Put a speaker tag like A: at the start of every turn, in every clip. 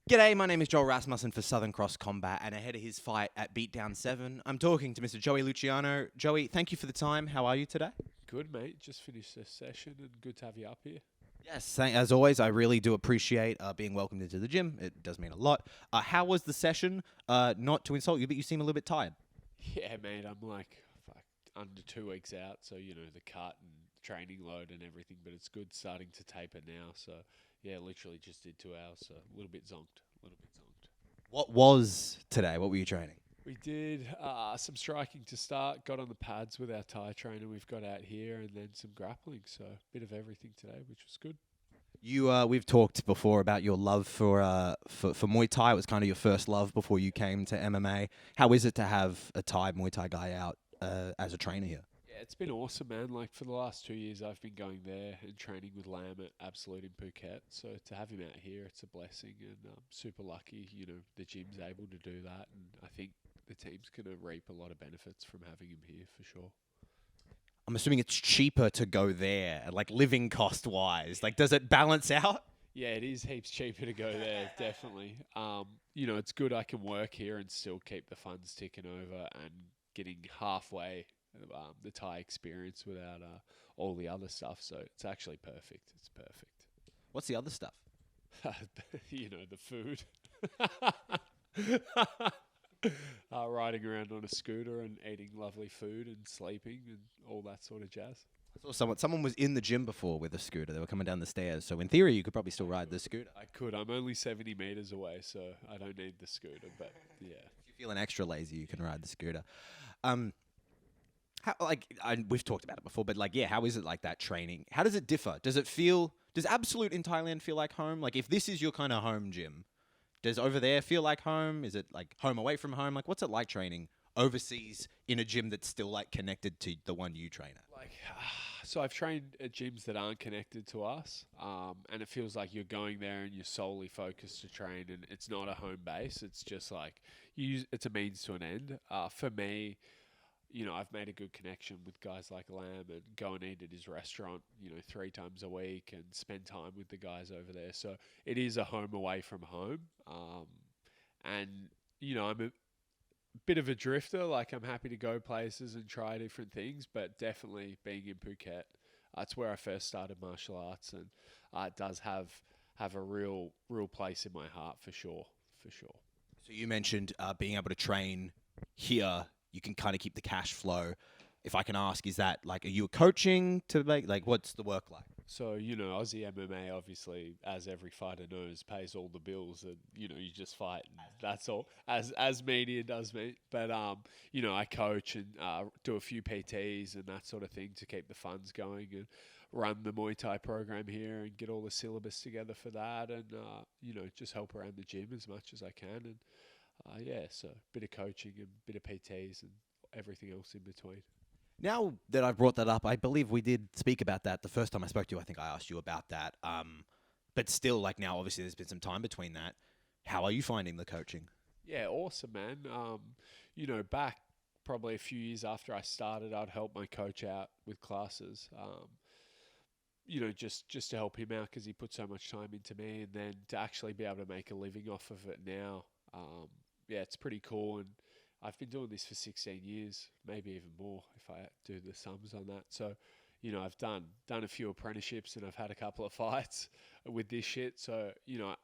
A: G'day, my name is Joel Rasmussen for Southern Cross Combat, and ahead of his fight at Beatdown 7, I'm talking to Mr. Joey Luciano. Joey, thank you for the time. How are you today?
B: Good, mate. Just finished this session and good to have you up here.
A: Yes, as always, I really do appreciate being welcomed into the gym. It does mean a lot. How was the session? Not to insult you, but you seem a little bit tired.
B: Yeah, mate. I'm like under 2 weeks out, so the cut and training load and everything. But it's good starting to taper now. So yeah, literally just did 2 hours, so a little bit zonked, a little bit zonked.
A: What was today? What were you training?
B: We did some striking to start. Got on the pads with our Thai trainer we've got out here, and then some grappling. So a bit of everything today, which was good.
A: We've talked before about your love for Muay Thai. It was kind of your first love before you came to MMA. How is it to have a Thai Muay Thai guy out as a trainer here?
B: Yeah, it's been awesome, man. Like for the last 2 years, I've been going there and training with Lam at Absolute in Phuket. So to have him out here, it's a blessing, and I'm super lucky. The gym's able to do that, and I think the team's going to reap a lot of benefits from having him here for sure.
A: I'm assuming it's cheaper to go there, like living cost wise. Like, does it balance out?
B: Yeah, it is heaps cheaper to go there, definitely. It's good I can work here and still keep the funds ticking over and getting halfway the Thai experience without all the other stuff. So it's actually perfect. It's perfect.
A: What's the other stuff?
B: The food. Riding around on a scooter and eating lovely food and sleeping and all that sort of jazz.
A: I saw someone was in the gym before with a scooter. They were coming down the stairs. So in theory, you could probably still ride the scooter.
B: I could. I'm only 70 meters away, so I don't need the scooter. But yeah,
A: If you're feeling extra lazy, you can ride the scooter. We've talked about it before, but how is it like that training? How does it differ? Does Absolute in Thailand feel like home? Like if this is your kind of home gym, does over there feel like home? Is it like home away from home? Like what's it like training overseas in a gym that's still like connected to the one you train at?
B: So I've trained at gyms that aren't connected to us, and it feels like you're going there and you're solely focused to train, and it's not a home base. It's just like it's a means to an end. For me, I've made a good connection with guys like Lam and go and eat at his restaurant, 3 times a week and spend time with the guys over there. So it is a home away from home. I'm a bit of a drifter. Like I'm happy to go places and try different things, but definitely being in Phuket, that's where I first started martial arts, and it does have a real place in my heart for sure.
A: So you mentioned being able to train here. You can kind of keep the cash flow. If I can ask, is that like, are you coaching to make, like, what's the work like?
B: So, Aussie MMA, obviously, as every fighter knows, pays all the bills, and, you just fight, and that's all, as media does, mate. But, I coach and do a few PTs and that sort of thing to keep the funds going, and run the Muay Thai program here and get all the syllabus together for that, and, just help around the gym as much as I can, and, so a bit of coaching and a bit of PTs and everything else in between.
A: Now that I've brought that up, I believe we did speak about that the first time I spoke to you. I think I asked you about that. But still, like now, obviously, there's been some time between that. How are you finding the coaching?
B: Yeah, awesome, man. Back probably a few years after I started, I'd help my coach out with classes. Just to help him out because he put so much time into me, and then to actually be able to make a living off of it now. It's pretty cool, and I've been doing this for 16 years, maybe even more if I do the sums on that. So, I've done a few apprenticeships and I've had a couple of fights with this shit. So,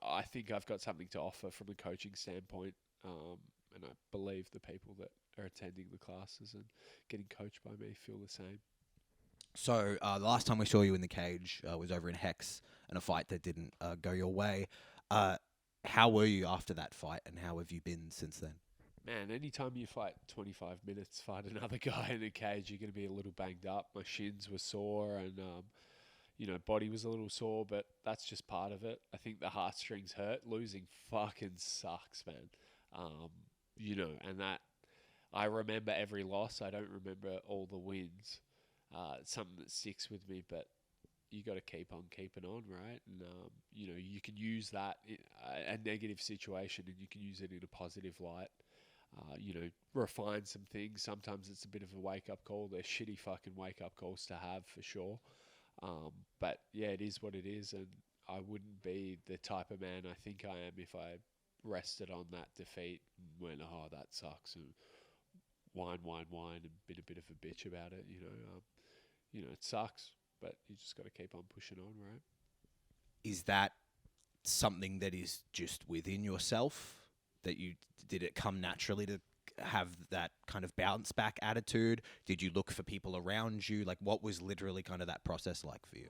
B: I think I've got something to offer from a coaching standpoint, and I believe the people that are attending the classes and getting coached by me feel the same.
A: So the last time we saw you in the cage was over in Hex in a fight that didn't go your way. How were you after that fight, and how have you been since then?
B: Man, anytime you fight 25 minutes, fight another guy in a cage, you're going to be a little banged up. My shins were sore and, body was a little sore, but that's just part of it. I think the heartstrings hurt. Losing fucking sucks, man. And that I remember every loss. I don't remember all the wins. It's something that sticks with me, but you got to keep on keeping on, right? And, you can use that, a negative situation, and you can use it in a positive light. Refine some things. Sometimes it's a bit of a wake-up call. They're shitty fucking wake-up calls to have, for sure. But, yeah, it is what it is, and I wouldn't be the type of man I think I am if I rested on that defeat and went, oh, that sucks, and whine, and been a bit of a bitch about it. It sucks, but you just got to keep on pushing on, right?
A: Is that something that is just within yourself? That you did it come naturally to have that kind of bounce back attitude? Did you look for people around you? Like, what was literally kind of that process like for you?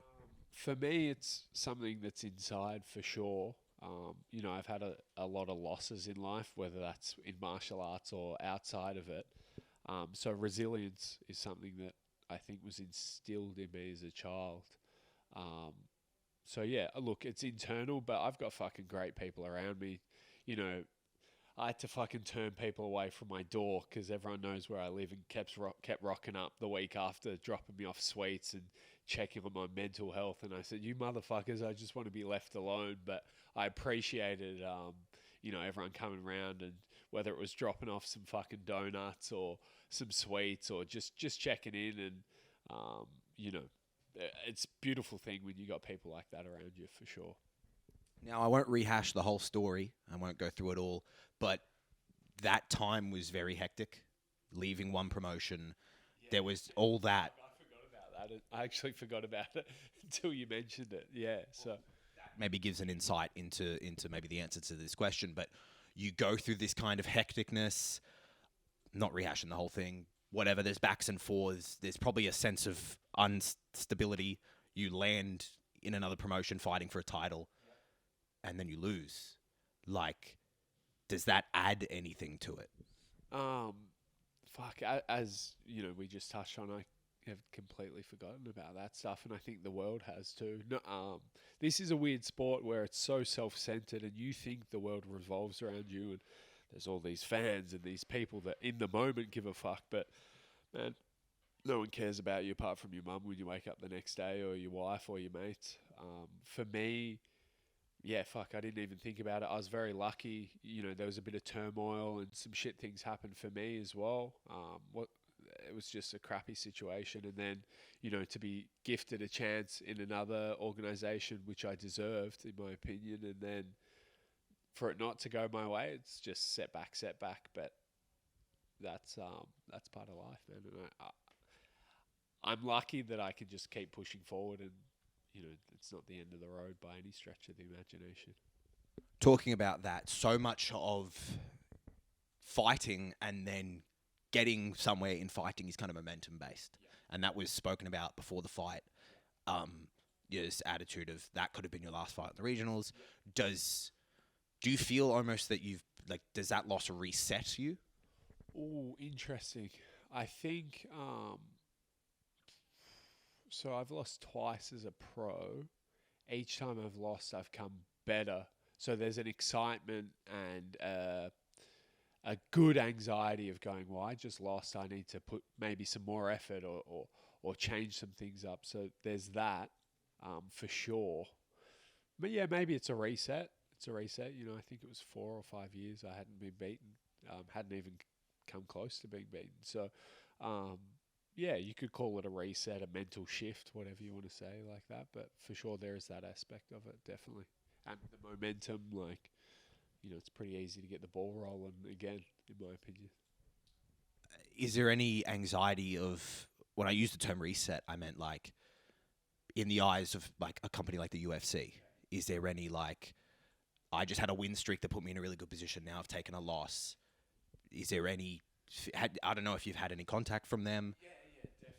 B: For me, it's something that's inside for sure. I've had a lot of losses in life, whether that's in martial arts or outside of it. So resilience is something that I think was instilled in me as a child. Um, so yeah, look, it's internal, but I've got fucking great people around me. You know, I had to fucking turn people away from my door because everyone knows where I live, and kept rocking up the week after, dropping me off sweets and checking on my mental health. And I said, you motherfuckers, I just want to be left alone. But I appreciated, everyone coming around, and whether it was dropping off some fucking donuts or some sweets or just checking in. And, you know, it's a beautiful thing when you got people like that around you, for sure.
A: Now, I won't rehash the whole story. I won't go through it all. But that time was very hectic. Leaving one promotion, there was all that.
B: I forgot about that. I actually forgot about it until you mentioned it. Yeah, so
A: Maybe gives an insight into maybe the answer to this question. But you go through this kind of hecticness, not rehashing the whole thing. Whatever, there's backs and forths. There's probably a sense of instability. You land in another promotion fighting for a title, and then you lose. Like, does that add anything to it?
B: fuck. As you know, we just touched on. I have completely forgotten about that stuff, and I think the world has too. No, this is a weird sport where it's so self-centered, and you think the world revolves around you, and there's all these fans and these people that in the moment give a fuck, but man, no one cares about you apart from your mum when you wake up the next day, or your wife, or your mates. For me, yeah, fuck, I didn't even think about it. I was very lucky. You know, there was a bit of turmoil and some shit things happened for me as well. It was just a crappy situation. And then, you know, to be gifted a chance in another organisation, which I deserved, in my opinion, and then for it not to go my way, it's just setback. But that's part of life, man. And I'm lucky that I can just keep pushing forward, and you know, it's not the end of the road by any stretch of the imagination.
A: Talking about that, so much of fighting and then getting somewhere in fighting is kind of momentum based. Yeah. And that was spoken about before the fight. This attitude of that could have been your last fight in the regionals. Yeah. Do you feel almost that does that loss reset you?
B: Oh, interesting. I think, so I've lost twice as a pro. Each time I've lost, I've come better. So there's an excitement and a good anxiety of going, well, I just lost. I need to put maybe some more effort or change some things up. So there's that for sure. But yeah, maybe it's a reset. It's a reset. You know, I think it was 4 or 5 years I hadn't been beaten. Hadn't even come close to being beaten. So, yeah, you could call it a reset, a mental shift, whatever you want to say like that. But for sure, there is that aspect of it, definitely. And the momentum, like, you know, it's pretty easy to get the ball rolling again, in my opinion.
A: Is there any anxiety of, when I use the term reset, I meant like in the eyes of like a company like the UFC? Is there any like, I just had a win streak that put me in a really good position. Now I've taken a loss. Is there any, I don't know if you've had any contact from them?
B: Yeah,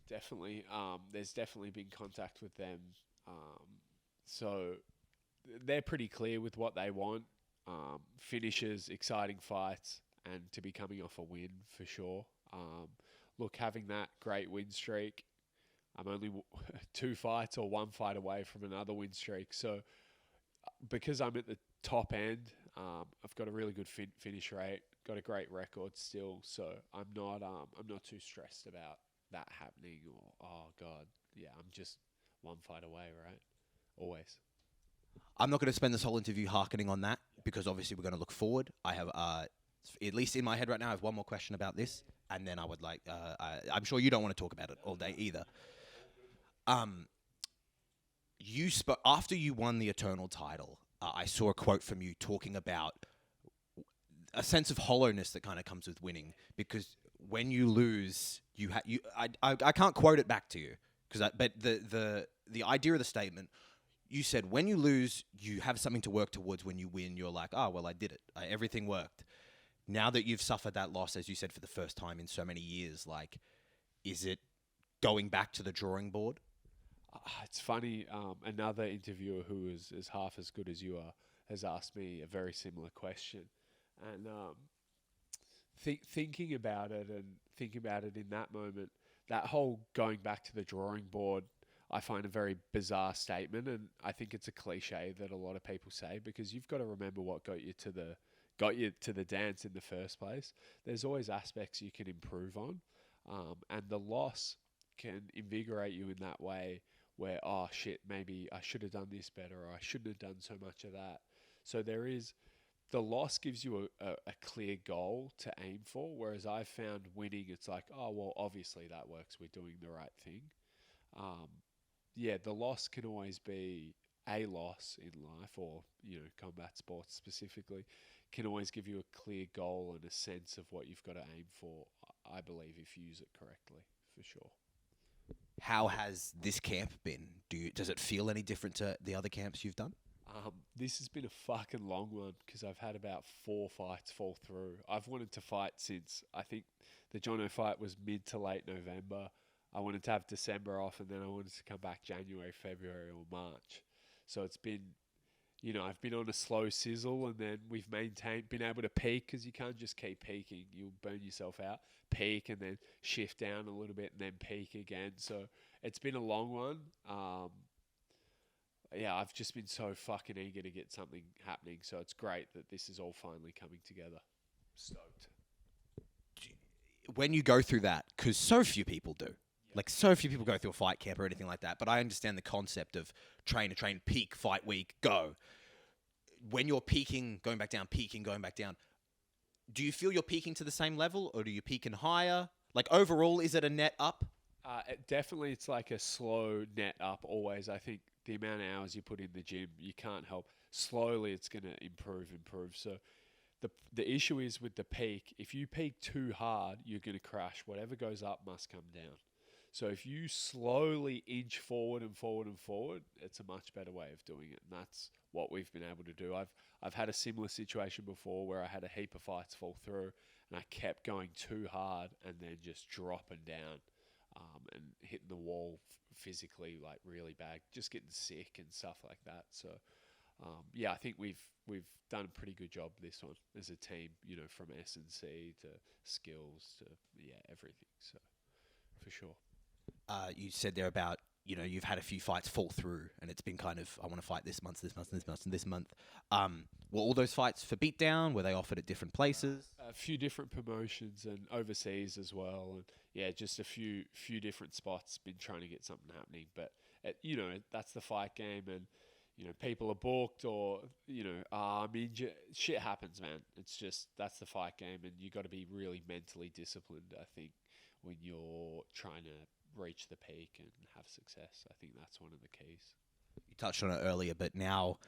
B: definitely. There's definitely been contact with them. So they're pretty clear with what they want. Finishes, exciting fights, and to be coming off a win for sure. Look, having that great win streak, I'm only 2 fights or 1 fight away from another win streak. So because I'm at the top end, I've got a really good finish rate, got a great record still. So I'm not too stressed about that happening, or oh god, yeah, I'm just 1 fight away, right? Always.
A: I'm not going to spend this whole interview hearkening on that because obviously we're going to look forward. I have, at least in my head right now, I have one more question about this, and then I would like, I'm sure you don't want to talk about it all day either. after you won the Eternal title. I saw a quote from you talking about a sense of hollowness that kind of comes with winning, because when you lose, I can't quote it back to you but the idea of the statement, you said when you lose, you have something to work towards. When you win, you're like, oh well, I did it. Everything worked. Now that you've suffered that loss, as you said, for the first time in so many years, like, is it going back to the drawing board?
B: It's funny. Another interviewer who is half as good as you are has asked me a very similar question, and thinking about it in that moment, that whole going back to the drawing board, I find a very bizarre statement, and I think it's a cliche that a lot of people say, because you've got to remember what got you to the dance in the first place. There's always aspects you can improve on, and the loss can invigorate you in that way where, oh shit, maybe I should have done this better, or I shouldn't have done so much of that. So the loss gives you a clear goal to aim for, whereas I've found winning, it's like, oh, well, obviously that works. We're doing the right thing. The loss can always be a loss in life, or, combat sports specifically, can always give you a clear goal and a sense of what you've got to aim for, I believe, if you use it correctly, for sure.
A: How has this camp been? Does it feel any different to the other camps you've done?
B: This has been a fucking long one, because I've had about 4 fights fall through. I've wanted to fight since, I think the Jono fight was mid to late November. I wanted to have December off, and then I wanted to come back January, February, or March. So it's been, I've been on a slow sizzle, and then we've been able to peak, because you can't just keep peaking. You'll burn yourself out. Peak and then shift down a little bit and then peak again. So it's been a long one. I've just been so fucking eager to get something happening. So it's great that this is all finally coming together. Stoked.
A: When you go through that, because so few people do. Like, so few people go through a fight camp or anything like that. But I understand the concept of train, peak, fight week, go. When you're peaking, going back down, peaking, going back down, do you feel you're peaking to the same level, or do you peak and higher? Like, overall, is it a net up?
B: Definitely, it's like a slow net up always. I think the amount of hours you put in the gym, you can't help. Slowly, it's going to improve. So the issue is with the peak, if you peak too hard, you're going to crash. Whatever goes up must come down. So if you slowly inch forward and forward and forward, it's a much better way of doing it. And that's what we've been able to do. I've had a similar situation before where I had a heap of fights fall through, and I kept going too hard and then just dropping down and hitting the wall physically, like, really bad, just getting sick and stuff like that. So I think we've done a pretty good job this one as a team, from S&C to skills to everything. So for sure.
A: You said there about, you've had a few fights fall through, and it's been kind of, I want to fight this month, and this month. Were all those fights for Beatdown? Were they offered at different places?
B: A few different promotions and overseas as well. And just a few different spots, been trying to get something happening. But, that's the fight game, and, people are booked, or, I'm injured. Shit happens, man. It's just, that's the fight game, and you got to be really mentally disciplined, I think, when you're trying to reach the peak and have success. I think that's one of the keys.
A: You touched on it earlier, but now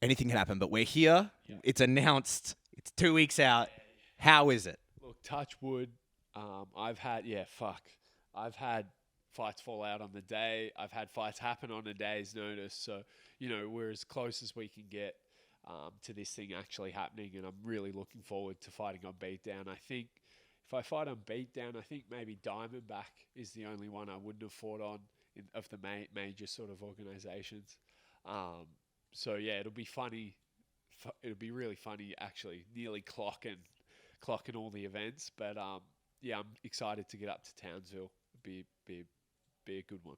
A: anything can happen. But we're here. Yeah. It's announced. It's 2 weeks out. How is it?
B: Look, touch wood. I've had fights fall out on the day. I've had fights happen on a day's notice. So, we're as close as we can get to this thing actually happening. And I'm really looking forward to fighting on Beatdown. I think if I fight on Beatdown, I think maybe Diamondback is the only one I wouldn't have fought on of the major sort of organizations. It'll be funny. It'll be really funny, actually, nearly clocking all the events. But I'm excited to get up to Townsville. Be a good one.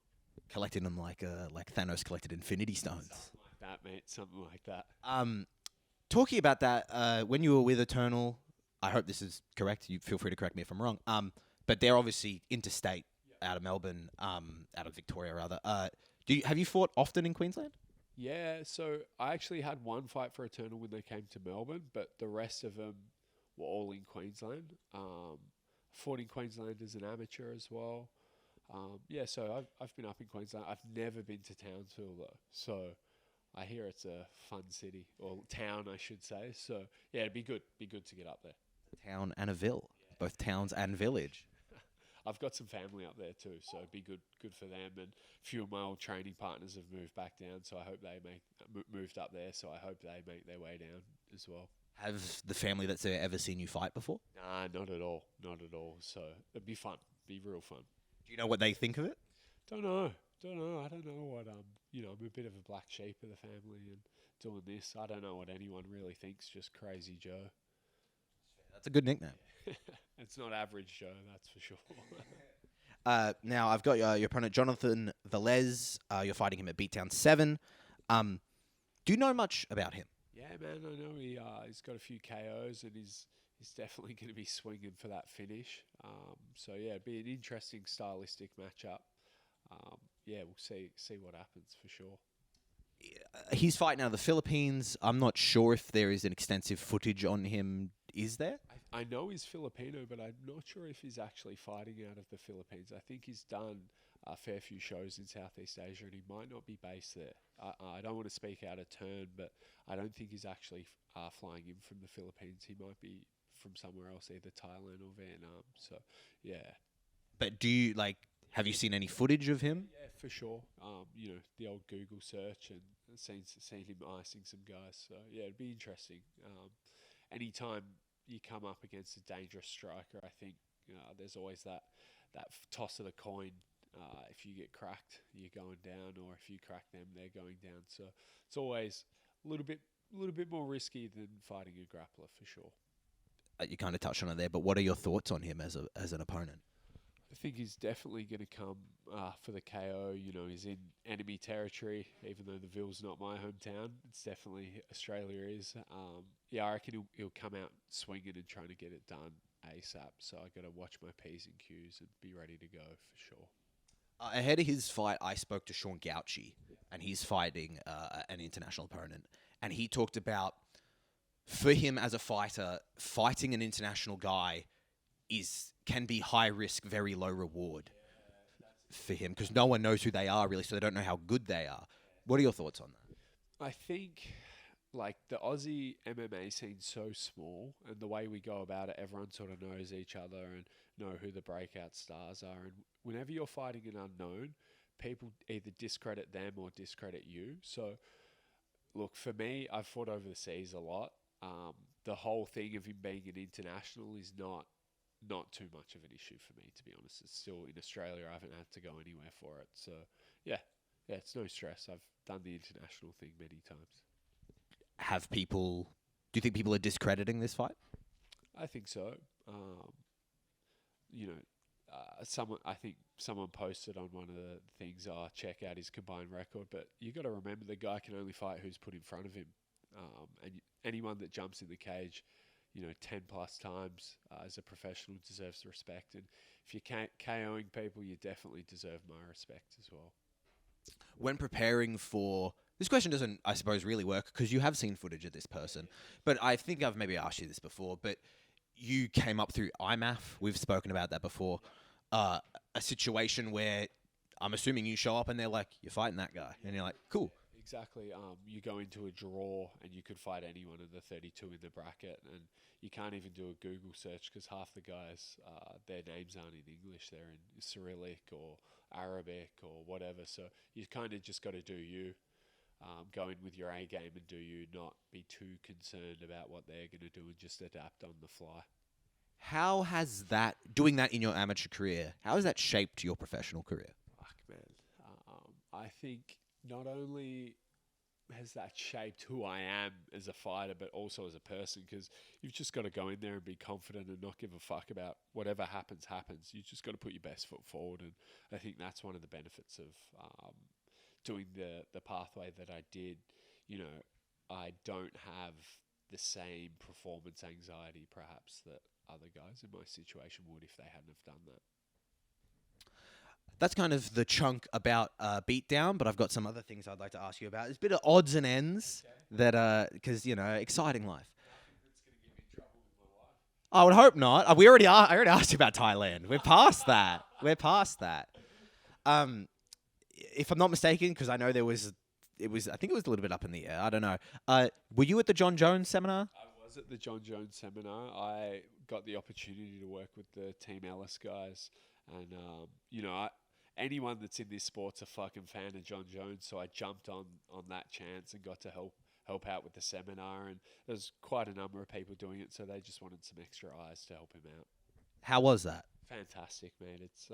A: Collecting them like Thanos collected Infinity Stones.
B: Something like that, mate. Something like that.
A: Talking about that, when you were with Eternal, I hope this is correct. You feel free to correct me if I'm wrong. But they're obviously interstate, out of Melbourne, out of Victoria rather. Have you fought often in Queensland?
B: Yeah, so I actually had one fight for Eternal when they came to Melbourne, but the rest of them were all in Queensland. Fought in Queensland as an amateur as well. Yeah, so I've been up in Queensland. I've never been to Townsville though, so I hear it's a fun city or town, I should say. So yeah, it'd be good. Be good to get up there.
A: Town and a ville, both towns and village.
B: I've got some family up there too, so it'd be good for them. And a few of my old training partners have moved back down, so I hope they moved up there. So I hope they make their way down as well.
A: Have the family that's there ever seen you fight before?
B: Nah, not at all, not at all. So it'd be fun, be real fun.
A: Do you know what they think of it?
B: Don't know. I don't know what I'm a bit of a black sheep of the family and doing this. I don't know what anyone really thinks, just Crazy Joe.
A: That's a good nickname.
B: It's not average Joe, that's for sure.
A: Now I've got your opponent Jonathan Velez. You're fighting him at Beatdown 7. Do you know much about him?
B: Yeah, man, I know he's got a few KOs and he's definitely going to be swinging for that finish. So yeah, it'd be an interesting stylistic matchup. Yeah, we'll see what happens for sure.
A: He's fighting out of the Philippines. I'm not sure if there is an extensive footage on him. Is there?
B: I know he's Filipino, but I'm not sure if he's actually fighting out of the Philippines. I think he's done a fair few shows in Southeast Asia, and he might not be based there. I don't want to speak out of turn, but I don't think he's actually flying in from the Philippines. He might be from somewhere else, either Thailand or Vietnam. So, yeah.
A: But have you seen any footage of him?
B: Yeah, for sure. The old Google search and seen him icing some guys. So, yeah, it'd be interesting. Anytime you come up against a dangerous striker, I think there's always that toss of the coin. If you get cracked, you're going down, or if you crack them, they're going down. So it's always a little bit more risky than fighting a grappler for sure.
A: You kind of touched on it there, but what are your thoughts on him as an opponent?
B: I think he's definitely going to come for the KO. He's in enemy territory, even though the Ville's not my hometown. It's definitely Australia is. I reckon he'll come out swinging and trying to get it done ASAP. So I got to watch my P's and Q's and be ready to go for sure.
A: Ahead of his fight, I spoke to Sean Gauchi, and he's fighting an international opponent. And he talked about, for him as a fighter, fighting an international guy can be high risk, very low reward for him, because no one knows who they are really, so they don't know how good they are. What are your thoughts on that?
B: I think the Aussie MMA scene's so small, and the way we go about it, everyone sort of knows each other and know who the breakout stars are. And whenever you're fighting an unknown, people either discredit them or discredit you. So, look, for me, I've fought overseas a lot. The whole thing of him being an international is not too much of an issue for me, to be honest. It's still in Australia. I haven't had to go anywhere for it. So, yeah, it's no stress. I've done the international thing many times.
A: Do you think people are discrediting this fight?
B: I think so. I think someone posted on one of the things, check out his combined record, but you got to remember the guy can only fight who's put in front of him. And anyone that jumps in the cage, 10 plus times as a professional deserves respect. And if you're KOing people, you definitely deserve my respect as well.
A: When preparing for... This question doesn't, I suppose, really work because you have seen footage of this person. But I think I've maybe asked you this before, but you came up through IMAF. We've spoken about that before. A situation where I'm assuming you show up and they're like, you're fighting that guy. And you're like, cool.
B: Exactly. You go into a draw and you could fight anyone of the 32 in the bracket, and you can't even do a Google search because half the guys, their names aren't in English. They're in Cyrillic or Arabic or whatever. So you kind of just got to do you. Go in with your A game and do you, not be too concerned about what they're going to do and just adapt on the fly.
A: How has doing that in your amateur career, how has that shaped your professional career?
B: Fuck, man. I think not only has that shaped who I am as a fighter, but also as a person, because you've just got to go in there and be confident and not give a fuck about whatever happens. You just got to put your best foot forward. And I think that's one of the benefits of doing the pathway that I did. I don't have the same performance anxiety perhaps that other guys in my situation would if they hadn't have done that.
A: That's kind of the chunk about Beatdown, but I've got some other things I'd like to ask you about. There's a bit of odds and ends that, because, exciting life.
B: That's going to get me in trouble with my life.
A: I would hope not. I already asked you about Thailand. We're past that. If I'm not mistaken, because I know I think it was a little bit up in the air. I don't know. Were you at the John Jones seminar?
B: I was at the John Jones seminar. I got the opportunity to work with the Team Ellis guys, and anyone that's in this sport's a fucking fan of John Jones. So I jumped on that chance and got to help out with the seminar. And there's quite a number of people doing it, so they just wanted some extra eyes to help him out.
A: How was that?
B: Fantastic, man. It's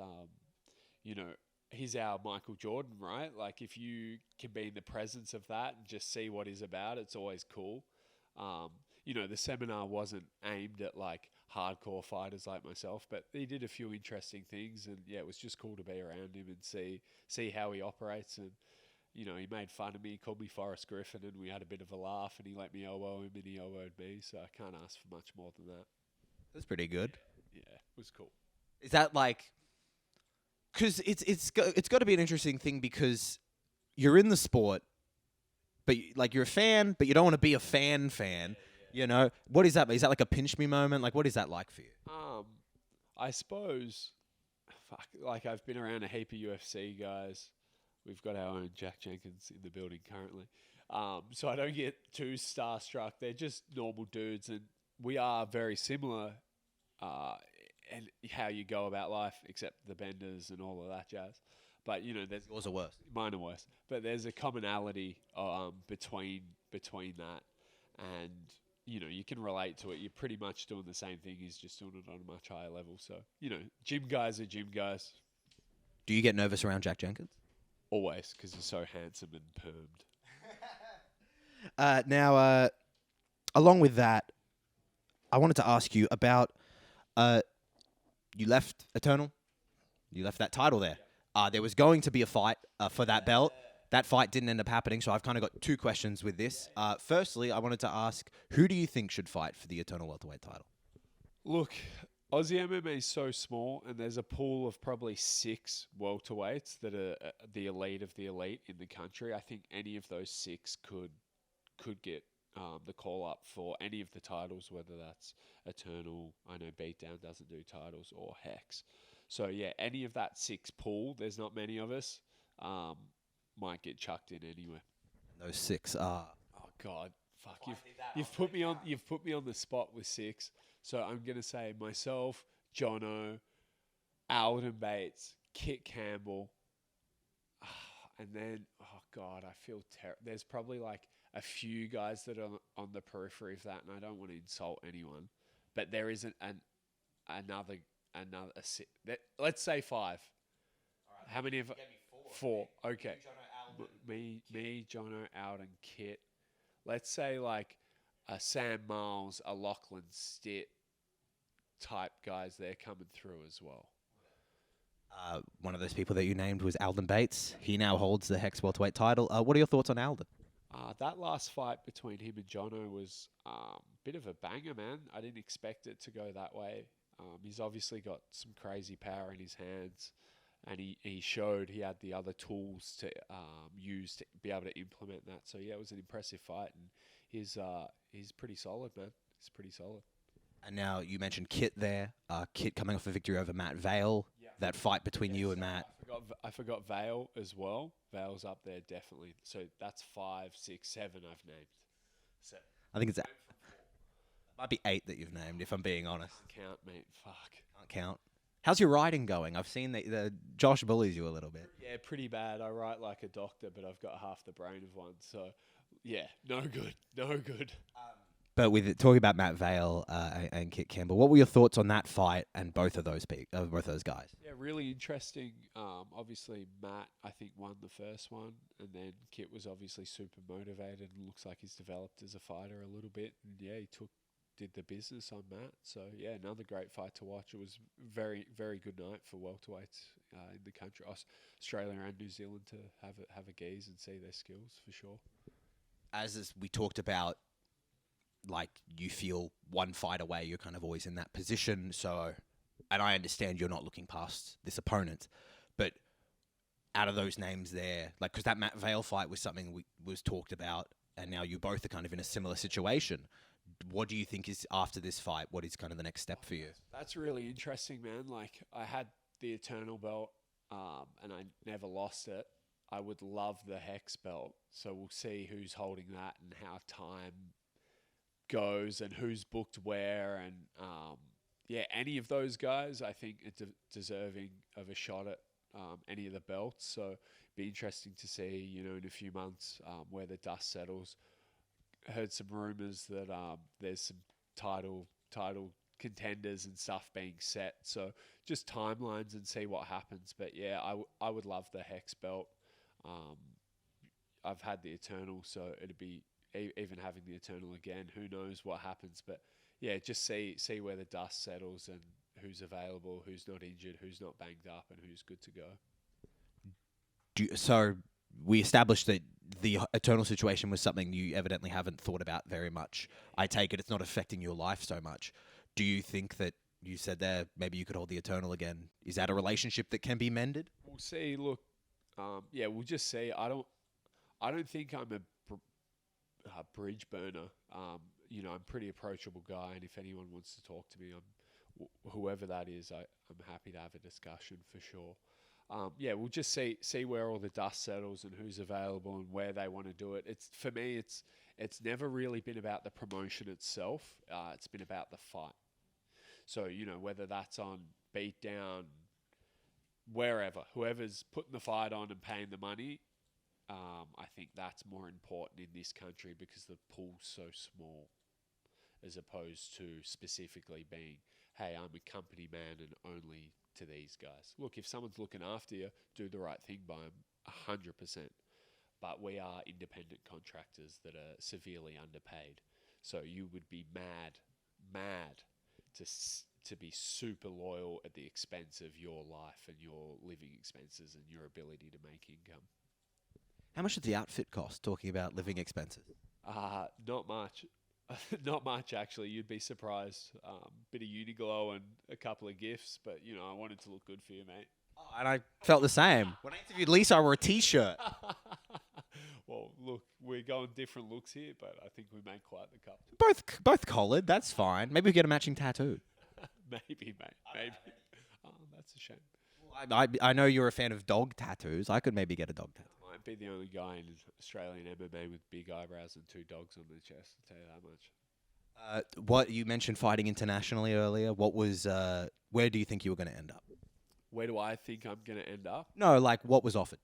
B: he's our Michael Jordan, right? Like, if you can be in the presence of that and just see what he's about, it's always cool. The seminar wasn't aimed at like hardcore fighters like myself, but he did a few interesting things, and yeah, it was just cool to be around him and see how he operates. And he made fun of me, called me Forrest Griffin, and we had a bit of a laugh, and he let me elbow him and he elbowed me, so I can't ask for much more than that.
A: That's pretty good.
B: Yeah, it was cool.
A: Is that like... Because it's got to be an interesting thing, because you're in the sport, but you're a fan, but you don't want to be a fan. You know, what is that? Is that like a pinch me moment? Like, what is that like for you?
B: I suppose, like, I've been around a heap of UFC guys. We've got our own Jack Jenkins in the building currently, so I don't get too starstruck. They're just normal dudes, and we are very similar. And how you go about life, except the benders and all of that jazz. But there's
A: Yours are worse.
B: Mine are worse. But there's a commonality between that, and you can relate to it. You're pretty much doing the same thing. He's just doing it on a much higher level. So gym guys are gym guys.
A: Do you get nervous around Jack Jenkins?
B: Always, because he's so handsome and permed.
A: Now, along with that, I wanted to ask you about. You left Eternal. You left that title there. There was going to be a fight for that belt. That fight didn't end up happening, so I've kind of got two questions with this. Firstly, I wanted to ask, who do you think should fight for the Eternal welterweight title?
B: Look, Aussie MMA is so small, and there's a pool of probably 6 welterweights that are the elite of the elite in the country. I think any of those 6 could get the call up for any of the titles, whether that's Eternal, I know Beatdown doesn't do titles, or Hex. So yeah, any of that 6 pool, there's not many of us, might get chucked in anywhere.
A: Those 6 are...
B: Oh God, fuck, you've put me on the spot with 6. So I'm gonna say myself, Jono, Alden Bates, Kit Campbell, and then, oh God, I feel terrible. There's probably like a few guys that are on the periphery of that, and I don't want to insult anyone, but there isn't another. Let's say 5. All right, how many of? 4. Okay. Me, Jono, Alden, Kit. Let's say like a Sam Miles, a Lachlan Stitt type guys. They're coming through as well.
A: One of those people that you named was Alden Bates. He now holds the Hex welterweight title. What are your thoughts on Alden?
B: That last fight between him and Jono was a bit of a banger, man. I didn't expect it to go that way. He's obviously got some crazy power in his hands, and he showed he had the other tools to use to be able to implement that. So yeah, it was an impressive fight, and he's pretty solid, man. He's pretty solid.
A: And now you mentioned Kit there. Kit coming off a victory over Matt Vale. Yeah. That fight between you and Matt.
B: I forgot Vale as well. Vale's up there, definitely. So that's 5, 6, 7 I've named. So
A: I think it might be 8 that you've named, if I'm being honest.
B: Can't count, mate. Fuck.
A: Can't count. How's your writing going? I've seen that Josh bullies you a little bit.
B: Yeah, pretty bad. I write like a doctor, but I've got half the brain of one. So, yeah, no good. No good.
A: But with talking about Matt Vale and Kit Campbell, what were your thoughts on that fight and both of those guys?
B: Yeah, really interesting. Obviously, Matt, I think, won the first one, and then Kit was obviously super motivated and looks like he's developed as a fighter a little bit. And yeah, he did the business on Matt. So yeah, another great fight to watch. It was very, very good night for welterweights in the country, Australia and New Zealand, to have a gaze and see their skills for sure.
A: As we talked about, like, you feel one fight away, you're kind of always in that position. So, and I understand you're not looking past this opponent, but out of those names there, like, because that Matt Vale fight was something was talked about, and now you both are kind of in a similar situation. What do you think is, after this fight, what is kind of the next step for you?
B: That's really interesting, man. Like, I had the Eternal belt and I never lost it, I would love the hex belt. So we'll see who's holding that and how time goes and who's booked where. And yeah, any of those guys, I think, are deserving of a shot at any of the belts. So be interesting to see, in a few months where the dust settles. Heard some rumors that there's some title contenders and stuff being set. So just timelines and see what happens. But yeah, I would love the hex belt. Um, I've had the Eternal, so it'd be even having the Eternal again. Who knows what happens? But yeah, just see where the dust settles and who's available, who's not injured, who's not banged up, and who's good to go.
A: So we established that the Eternal situation was something you evidently haven't thought about very much. I take it it's not affecting your life so much. Do you think that you said there maybe you could hold the Eternal again? Is that a relationship that can be mended?
B: We'll see. Look, yeah, we'll just see. I don't think I'm a bridge burner. I'm a pretty approachable guy, and if anyone wants to talk to me, whoever that is, I'm happy to have a discussion for sure. Yeah, we'll just see where all the dust settles and who's available and where they want to do it. For me, it's never really been about the promotion itself. It's been about the fight. So whether that's on Beatdown, wherever, whoever's putting the fight on and paying the money, I think that's more important in this country because the pool's so small, as opposed to specifically being, hey, I'm a company man and only to these guys. Look, if someone's looking after you, do the right thing by them, 100%. But we are independent contractors that are severely underpaid. So you would be mad to be super loyal at the expense of your life and your living expenses and your ability to make income.
A: How much does the outfit cost, talking about living expenses?
B: Not much. Not much, actually. You'd be surprised. Bit of Uniglow and a couple of gifts, but, I wanted to look good for you, mate.
A: Oh, and I felt the same. When I interviewed Lisa, I wore a T-shirt.
B: Well, look, we're going different looks here, but I think we made quite the couple.
A: Both collared, that's fine. Maybe we get a matching tattoo.
B: Maybe, mate. Maybe. Oh, that's a shame.
A: I know you're a fan of dog tattoos. I could maybe get a dog tattoo.
B: Might be the only guy in Australian MMA with big eyebrows and 2 dogs on their chest, I'll tell you that much.
A: What you mentioned fighting internationally earlier. What was? Where do you think you were going to end up?
B: Where do I think I'm going to end up?
A: No, like what was offered?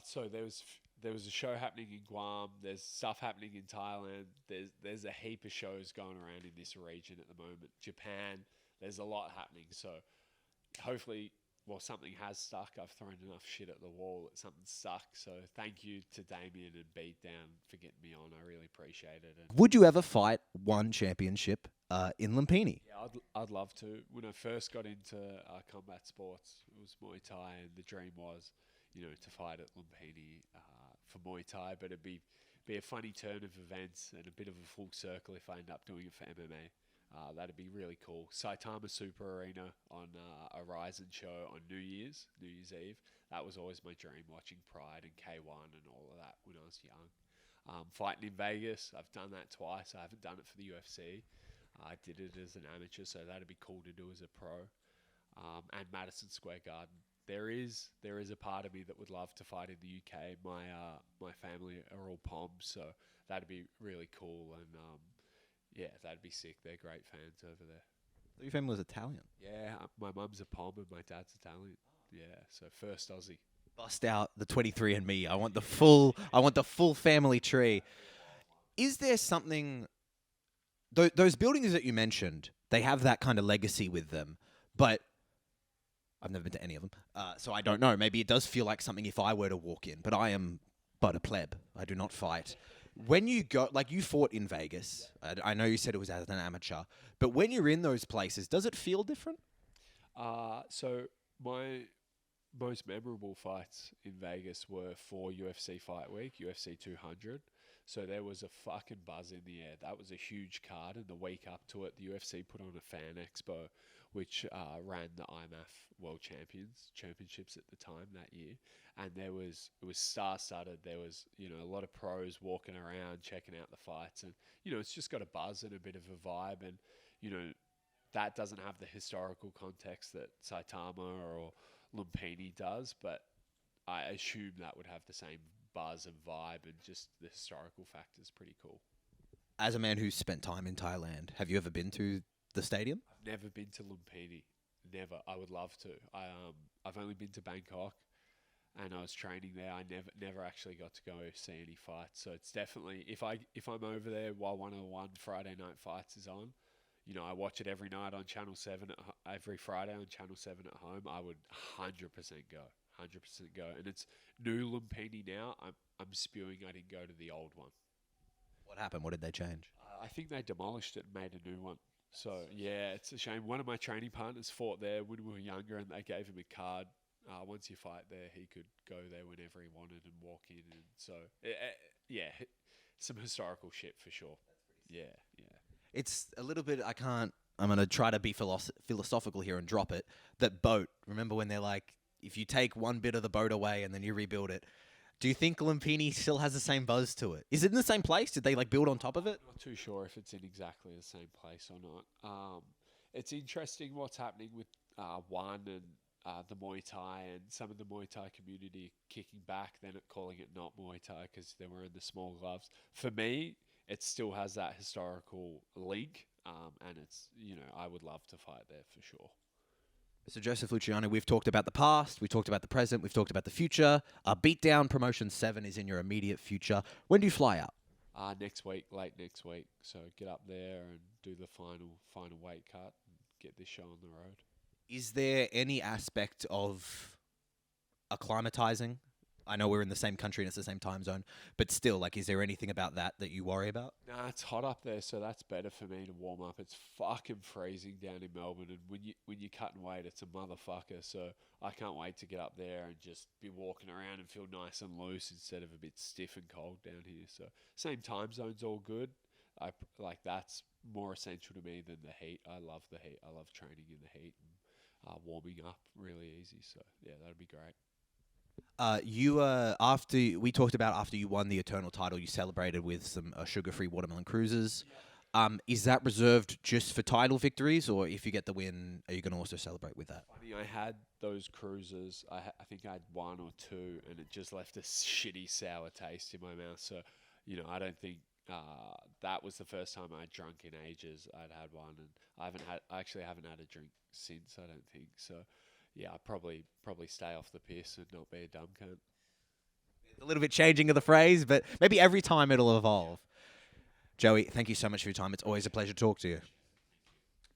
B: So there was a show happening in Guam. There's stuff happening in Thailand. There's a heap of shows going around in this region at the moment. Japan. There's a lot happening. So hopefully, something has stuck. I've thrown enough shit at the wall that something stuck. So thank you to Damien and Beatdown for getting me on. I really appreciate it. And
A: Would you ever fight one championship in Lumpini?
B: yeah, I'd love to. When I first got into combat sports, it was Muay Thai, and the dream was, to fight at Lumpini for Muay Thai. But it'd be a funny turn of events and a bit of a full circle if I end up doing it for MMA. That'd be really cool. Saitama Super Arena on a Ryzen show on New Year's Eve. That was always my dream, watching Pride and K1 and all of that when I was young. Fighting in Vegas, I've done that twice. I haven't done it for the UFC. I did it as an amateur, so that'd be cool to do as a pro. And Madison Square Garden. There is a part of me that would love to fight in the UK. My family are all Poms, so that'd be really cool. And yeah, that'd be sick. They're great fans over there.
A: Your family was Italian.
B: Yeah, my mum's a Pom and my dad's Italian. Yeah, so first Aussie.
A: Bust out the 23andMe. I want the full family tree. Is there something? Those buildings that you mentioned, they have that kind of legacy with them, but I've never been to any of them, so I don't know. Maybe it does feel like something if I were to walk in, but I am but a pleb. I do not fight. When you go, like you fought in Vegas, I know you said it was as an amateur, but when you're in those places, does it feel different?
B: So my most memorable fights in Vegas were for UFC Fight Week, UFC 200. So there was a fucking buzz in the air. That was a huge card, and the week up to it, the UFC put on a fan expo, which ran the IMAF World Championships at the time that year, and it was star-studded. There was a lot of pros walking around checking out the fights, and it's just got a buzz and a bit of a vibe, and that doesn't have the historical context that Saitama or Lumpini does, but I assume that would have the same buzz and vibe, and just the historical factor is pretty cool.
A: As a man who's spent time in Thailand, have you ever been to the stadium?
B: I've never been to Lumpini. Never. I would love to. I've only been to Bangkok, and I was training there. I never actually got to go see any fights. So it's definitely, if I'm over there while one of the one Friday night fights is on, you know, I watch it every night on Channel 7 every Friday on Channel 7 at home. I would 100% go. 100% go. And it's new Lumpini now. I'm spewing I didn't go to the old one.
A: What happened? What did they change?
B: I think they demolished it and made a new one. So, yeah, it's a shame. One of my training partners fought there when we were younger, and they gave him a card. Once you fight there, he could go there whenever he wanted and walk in. And so, yeah, some historical shit for sure. Yeah.
A: It's a little bit, I'm going to try to be philosophical here and drop it. That boat, remember when they're like, if you take one bit of the boat away and then you rebuild it, do you think Lumpini still has the same buzz to it? Is it in the same place? Did they like build on top of it?
B: I'm not too sure if it's in exactly the same place or not. It's interesting what's happening with One and the Muay Thai, and some of the Muay Thai community kicking back, then calling it not Muay Thai because they were in the small gloves. For me, it still has that historical link, and it's, you know, I would love to fight there for sure.
A: So Joseph Luciano, we've talked about the past, we talked about the present, we've talked about the future. Beatdown Promotion 7 is in your immediate future. When do you fly out?
B: Next week, late next week. So get up there and do the final weight cut and get this show on the road.
A: Is there any aspect of acclimatizing? I know we're in the same country and it's the same time zone, but still, like, is there anything about that you worry about?
B: Nah, it's hot up there, so that's better for me to warm up. It's fucking freezing down in Melbourne, and when you cut and weight, it's a motherfucker. So I can't wait to get up there and just be walking around and feel nice and loose instead of a bit stiff and cold down here. So same time zone's all good. Like that's more essential to me than the heat. I love the heat. I love training in the heat and warming up really easy. So yeah, that'd be great.
A: After we talked about after you won the Eternal title, you celebrated with some sugar-free watermelon cruises. Is that reserved just for title victories, or if you get the win, are you going to also celebrate with that?
B: Funny, I had those cruises. I think I had one or two, and it just left a shitty sour taste in my mouth. So, you know, I don't think that was the first time I'd drunk in ages. I'd had one, and I actually haven't had a drink since. I don't think so. Yeah, I'll probably stay off the piss and not be a dumb cunt.
A: A little bit changing of the phrase, but maybe every time it'll evolve. Joey, thank you so much for your time. It's always a pleasure to talk to you.